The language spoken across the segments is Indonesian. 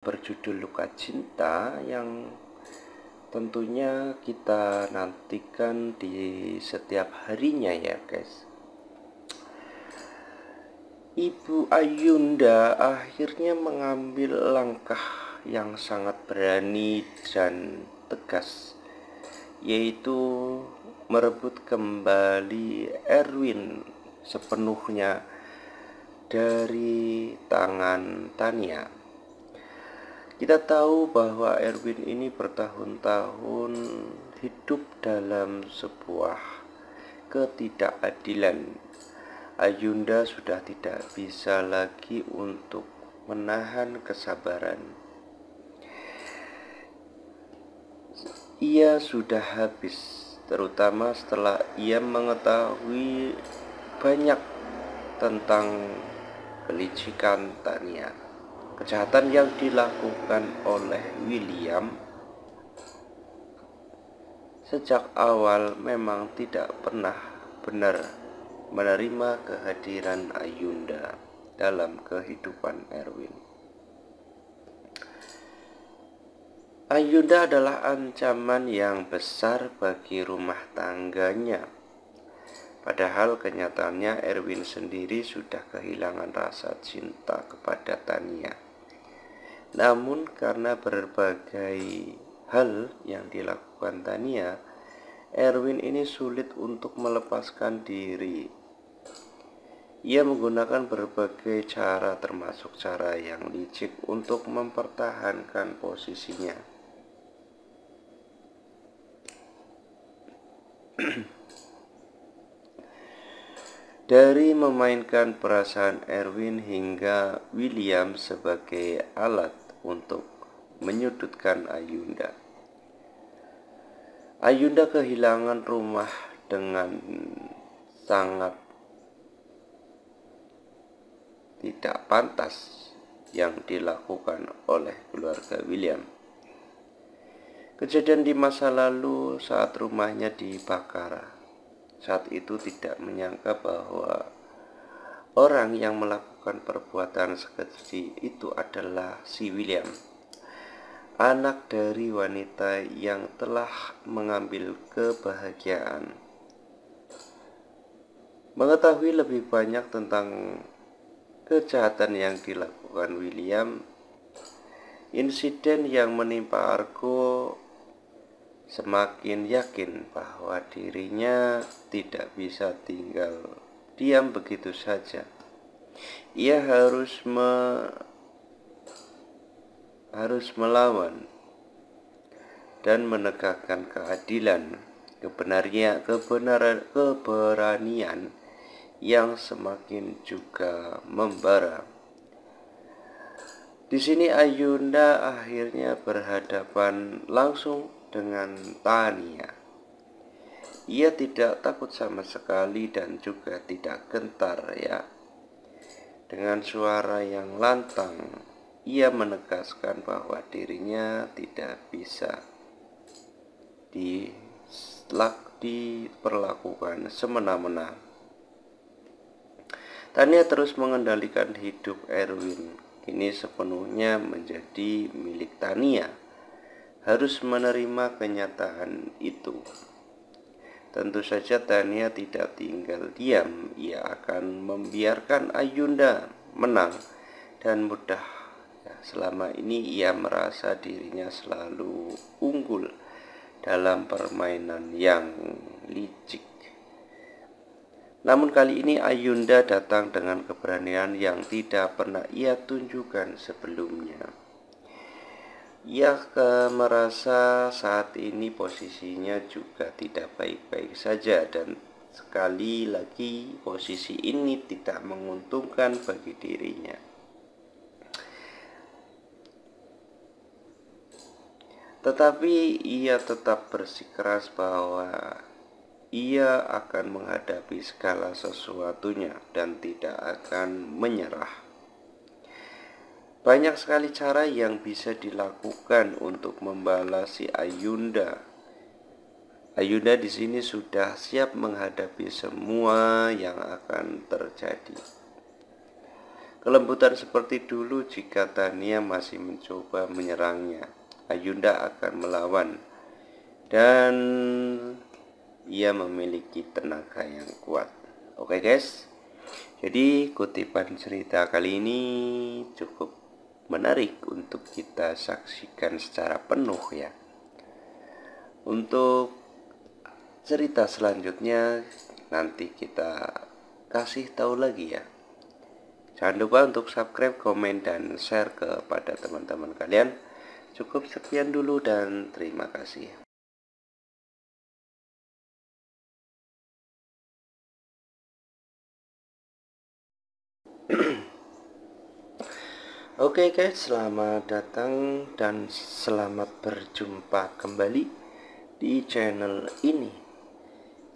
berjudul Luka Cinta yang tentunya kita nantikan di setiap harinya ya guys. Ibu Ayunda akhirnya mengambil langkah yang sangat berani dan tegas, yaitu merebut kembali Erwin sepenuhnya dari tangan Tania. Kita tahu bahwa Erwin ini bertahun-tahun hidup dalam sebuah ketidakadilan. Ayunda sudah tidak bisa lagi untuk menahan kesabaran. Ia sudah habis, terutama setelah ia mengetahui banyak tentang kelicikan Tania. Kejahatan yang dilakukan oleh William sejak awal memang tidak pernah benar menerima kehadiran Ayunda dalam kehidupan Erwin. Ayunda adalah ancaman yang besar bagi rumah tangganya. Padahal kenyataannya Erwin sendiri sudah kehilangan rasa cinta kepada Tania. Namun karena berbagai hal yang dilakukan Tania, Erwin ini sulit untuk melepaskan diri. Ia menggunakan berbagai cara termasuk cara yang licik untuk mempertahankan posisinya. Dari memainkan perasaan Erwin hingga William sebagai alat untuk menyudutkan Ayunda. Ayunda kehilangan rumah dengan sangat tidak pantas yang dilakukan oleh keluarga William. Kejadian di masa lalu saat rumahnya dibakar. Saat itu tidak menyangka bahwa orang yang melakukan perbuatan sekeji itu adalah si William, anak dari wanita yang telah mengambil kebahagiaan. Mengetahui lebih banyak tentang kejahatan yang dilakukan William, insiden yang menimpa Argo semakin yakin bahwa dirinya tidak bisa tinggal diam begitu saja. Ia harus melawan dan menegakkan keadilan, keberanian yang semakin juga membara. Di sini Ayunda akhirnya berhadapan langsung dengan Tania. Ia tidak takut sama sekali dan juga tidak gentar ya. Dengan suara yang lantang, ia menegaskan bahwa dirinya tidak bisa diperlakukan semena-mena. Tania terus mengendalikan hidup Erwin. Kini sepenuhnya menjadi milik Tania. Harus menerima kenyataan itu. Tentu saja Tania tidak tinggal diam. Ia akan membiarkan Ayunda menang dan mudah. Selama ini ia merasa dirinya selalu unggul dalam permainan yang licik. Namun kali ini Ayunda datang dengan keberanian yang tidak pernah ia tunjukkan sebelumnya. Ia merasa saat ini posisinya juga tidak baik-baik saja, dan sekali lagi posisi ini tidak menguntungkan bagi dirinya. Tetapi ia tetap bersikeras bahwa ia akan menghadapi segala sesuatunya dan tidak akan menyerah. Banyak sekali cara yang bisa dilakukan untuk membalas si Ayunda. Ayunda di sini sudah siap menghadapi semua yang akan terjadi. kelembutan seperti dulu jika Tania masih mencoba menyerangnya. Ayunda akan melawan dan ia memiliki tenaga yang kuat. Oke guys, jadi kutipan cerita kali ini cukup menarik untuk kita saksikan secara penuh ya. Untuk cerita selanjutnya nanti kita kasih tahu lagi ya. Jangan lupa untuk subscribe, komen, dan share kepada teman-teman kalian. Cukup sekian dulu dan terima kasih. Oke guys, selamat datang dan selamat berjumpa kembali di channel ini.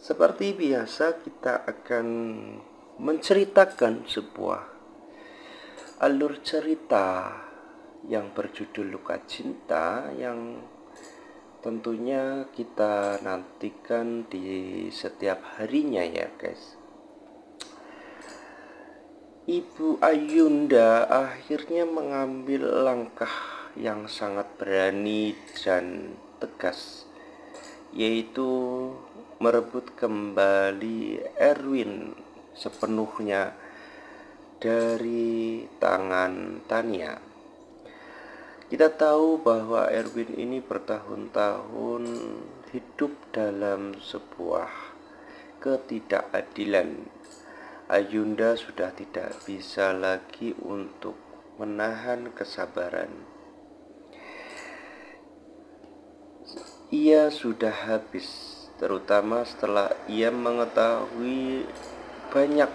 Seperti biasa kita akan menceritakan sebuah alur cerita yang berjudul Luka Cinta, yang tentunya kita nantikan di setiap harinya ya guys. Ibu Ayunda akhirnya mengambil langkah yang sangat berani dan tegas, yaitu merebut kembali Erwin sepenuhnya dari tangan Tania. Kita tahu bahwa Erwin ini bertahun-tahun hidup dalam sebuah ketidakadilan. Ayunda sudah tidak bisa lagi untuk menahan kesabaran. Ia sudah habis, terutama setelah ia mengetahui banyak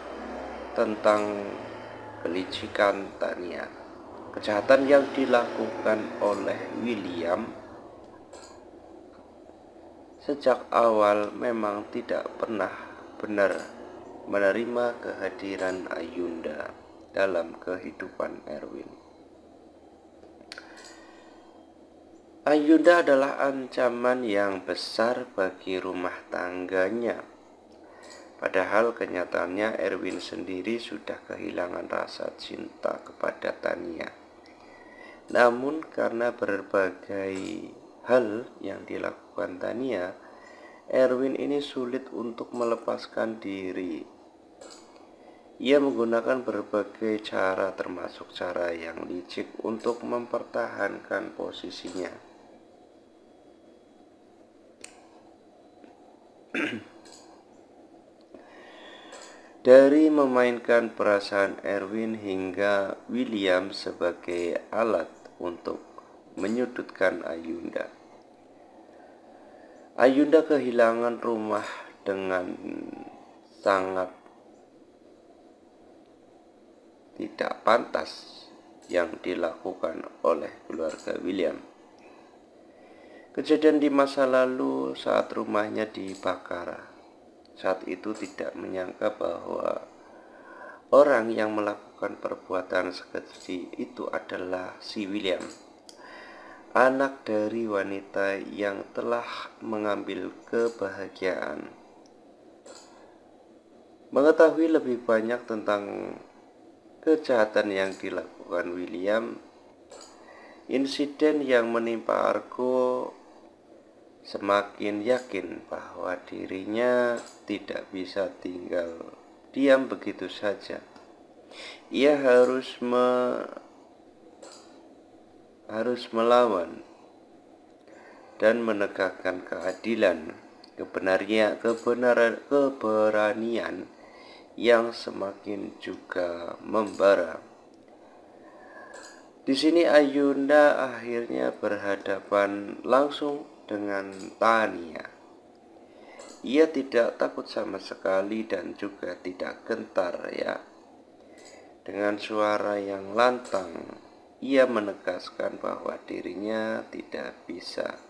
tentang kelicikan Tania. Kejahatan yang dilakukan oleh William sejak awal memang tidak pernah benar menerima kehadiran Ayunda dalam kehidupan Erwin. Ayunda adalah ancaman yang besar bagi rumah tangganya. Padahal kenyataannya Erwin sendiri sudah kehilangan rasa cinta kepada Tania. Namun karena berbagai hal yang dilakukan Tania, Erwin ini sulit untuk melepaskan diri. Ia menggunakan berbagai cara, termasuk cara yang licik untuk mempertahankan posisinya. Dari memainkan perasaan Erwin hingga William sebagai alat untuk menyudutkan Ayunda. Ayunda kehilangan rumah dengan sangat tidak pantas yang dilakukan oleh keluarga William. Kejadian di masa lalu saat rumahnya dibakar, saat itu tidak menyangka bahwa orang yang melakukan perbuatan sekeji itu adalah si William, anak dari wanita yang telah mengambil kebahagiaan. Mengetahui lebih banyak tentang kejahatan yang dilakukan William, insiden yang menimpa Argo semakin yakin bahwa dirinya tidak bisa tinggal diam begitu saja. Ia harus melawan dan menegakkan keadilan, keberanian yang semakin juga membara. Di sini Ayunda akhirnya berhadapan langsung dengan Tania. Ia tidak takut sama sekali dan juga tidak gentar ya. Dengan suara yang lantang, ia menegaskan bahwa dirinya tidak bisa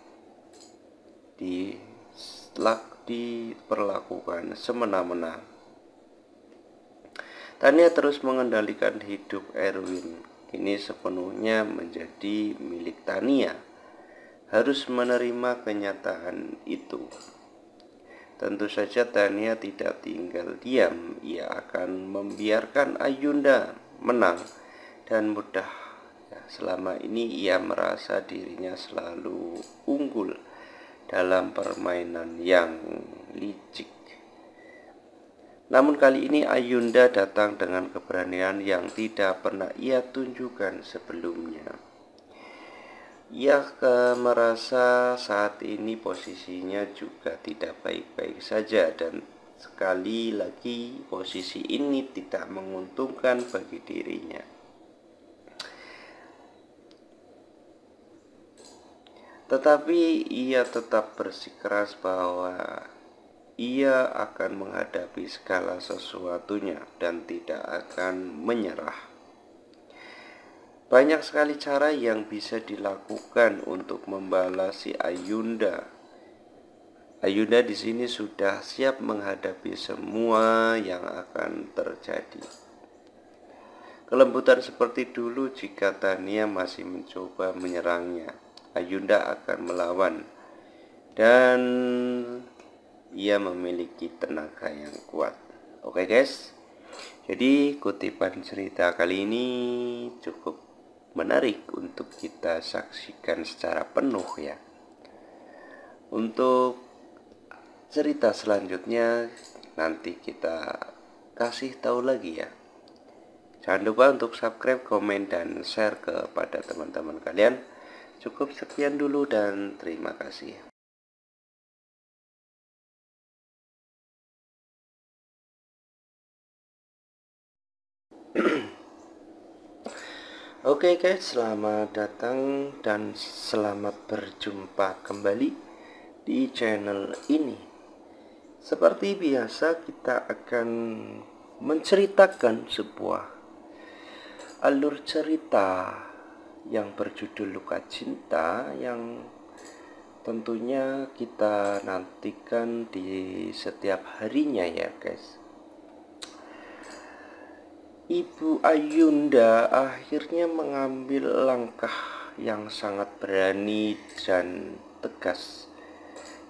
diperlakukan semena-mena. Tania terus mengendalikan hidup Erwin. Kini sepenuhnya menjadi milik Tania. Harus menerima kenyataan itu. Tentu saja Tania tidak tinggal diam. Ia akan membiarkan Ayunda menang dan mudah. Ya, selama ini ia merasa dirinya selalu unggul dalam permainan yang licik. Namun kali ini Ayunda datang dengan keberanian yang tidak pernah ia tunjukkan sebelumnya. Ia merasa saat ini posisinya juga tidak baik-baik saja, dan sekali lagi posisi ini tidak menguntungkan bagi dirinya. Tetapi ia tetap bersikeras bahwa ia akan menghadapi segala sesuatunya dan tidak akan menyerah. Banyak sekali cara yang bisa dilakukan untuk membalas si Ayunda. Ayunda di sini sudah siap menghadapi semua yang akan terjadi. Kelembutan seperti dulu jika Tania masih mencoba menyerangnya. Ayunda akan melawan dan ia memiliki tenaga yang kuat. Oke guys, jadi kutipan cerita kali ini cukup menarik untuk kita saksikan secara penuh ya. Untuk cerita selanjutnya nanti kita kasih tahu lagi ya. Jangan lupa untuk subscribe, komen, dan share kepada teman-teman kalian. Cukup sekian dulu dan terima kasih. Oke guys, selamat datang dan selamat berjumpa kembali di channel ini. Seperti biasa kita akan menceritakan sebuah alur cerita yang berjudul Luka Cinta, yang tentunya kita nantikan di setiap harinya ya guys. Ibu Ayunda akhirnya mengambil langkah yang sangat berani dan tegas,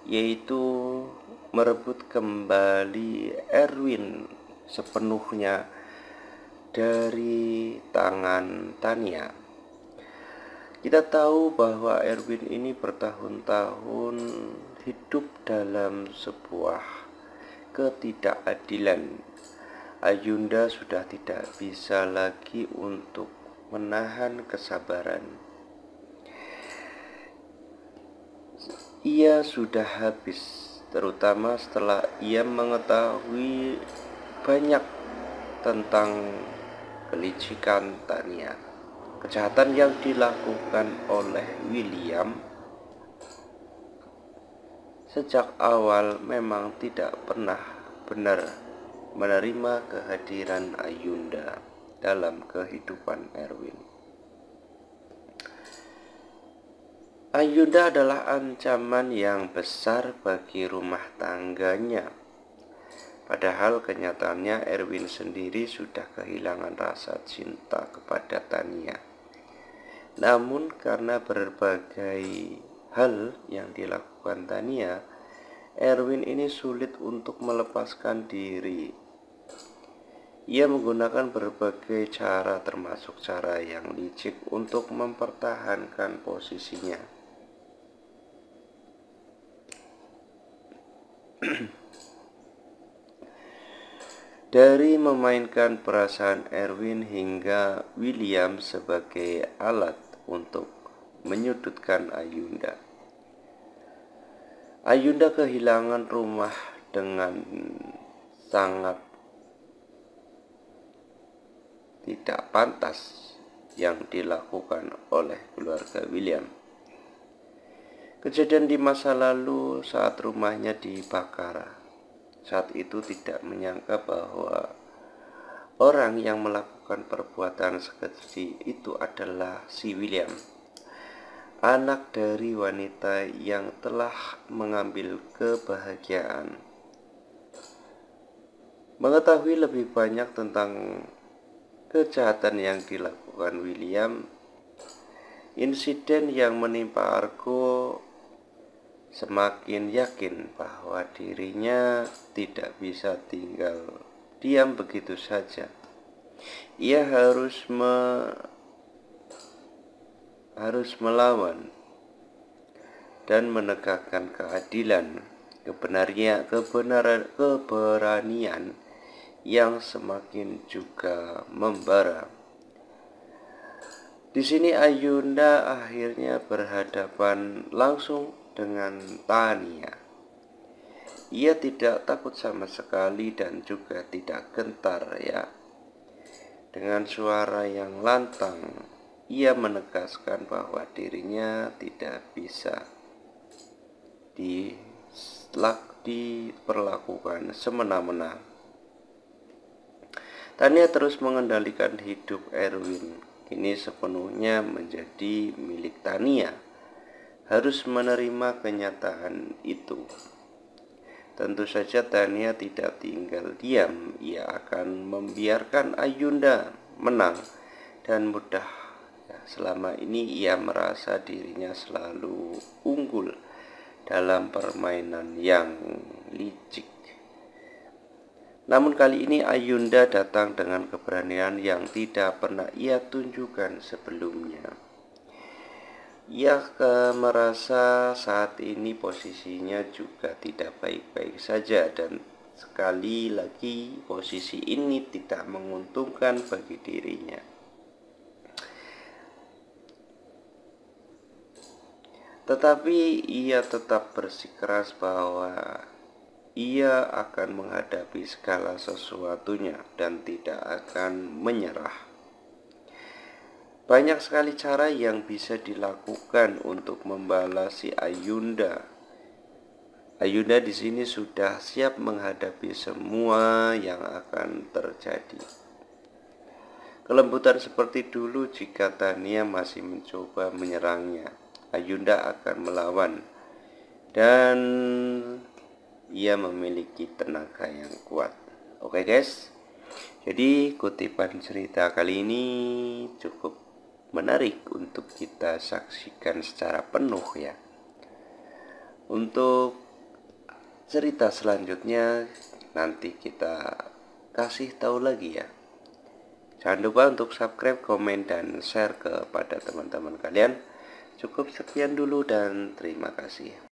yaitu merebut kembali Erwin sepenuhnya dari tangan Tania. Kita tahu bahwa Erwin ini bertahun-tahun hidup dalam sebuah ketidakadilan. Ayunda sudah tidak bisa lagi untuk menahan kesabaran. Ia sudah habis, terutama setelah ia mengetahui banyak tentang kelicikan Tania. Kejahatan yang dilakukan oleh William sejak awal memang tidak pernah benar menerima kehadiran Ayunda dalam kehidupan Erwin. Ayunda adalah ancaman yang besar bagi rumah tangganya. Padahal kenyataannya Erwin sendiri sudah kehilangan rasa cinta kepada Tania. Namun karena berbagai hal yang dilakukan Tania, Erwin ini sulit untuk melepaskan diri. Ia menggunakan berbagai cara, termasuk cara yang licik, untuk mempertahankan posisinya. Dari memainkan perasaan Erwin hingga William sebagai alat untuk menyudutkan Ayunda. Ayunda kehilangan rumah dengan sangat tidak pantas yang dilakukan oleh keluarga William. Kejadian di masa lalu saat rumahnya dibakar, saat itu tidak menyangka bahwa orang yang melakukan perbuatan sekeji itu adalah si William, anak dari wanita yang telah mengambil kebahagiaan. Mengetahui lebih banyak tentang kejahatan yang dilakukan William, insiden yang menimpa Argo semakin yakin bahwa dirinya tidak bisa tinggal diam begitu saja. Ia harus melawan dan menegakkan keadilan, keberanian yang semakin juga membara. Di sini Ayunda akhirnya berhadapan langsung dengan Tania. Ia tidak takut sama sekali dan juga tidak gentar ya. Dengan suara yang lantang, ia menegaskan bahwa dirinya tidak bisa diperlakukan semena-mena. Tania terus mengendalikan hidup Erwin. Kini sepenuhnya menjadi milik Tania. Harus menerima kenyataan itu. Tentu saja Tania tidak tinggal diam. Ia akan membiarkan Ayunda menang dan mudah. Selama ini ia merasa dirinya selalu unggul dalam permainan yang licik. Namun kali ini Ayunda datang dengan keberanian yang tidak pernah ia tunjukkan sebelumnya. Ia merasa saat ini posisinya juga tidak baik-baik saja, dan sekali lagi posisi ini tidak menguntungkan bagi dirinya. Tetapi ia tetap bersikeras bahwa ia akan menghadapi segala sesuatunya dan tidak akan menyerah. Banyak sekali cara yang bisa dilakukan untuk membalasi Ayunda. Ayunda di sini sudah siap menghadapi semua yang akan terjadi. Kelembutan seperti dulu jika Tania masih mencoba menyerangnya. Ayunda akan melawan dan ia memiliki tenaga yang kuat. Oke guys, jadi kutipan cerita kali ini cukup menarik untuk kita saksikan secara penuh ya. Untuk cerita selanjutnya nanti kita kasih tahu lagi ya. Jangan lupa untuk subscribe, komen, dan share kepada teman-teman kalian. Cukup sekian dulu dan terima kasih.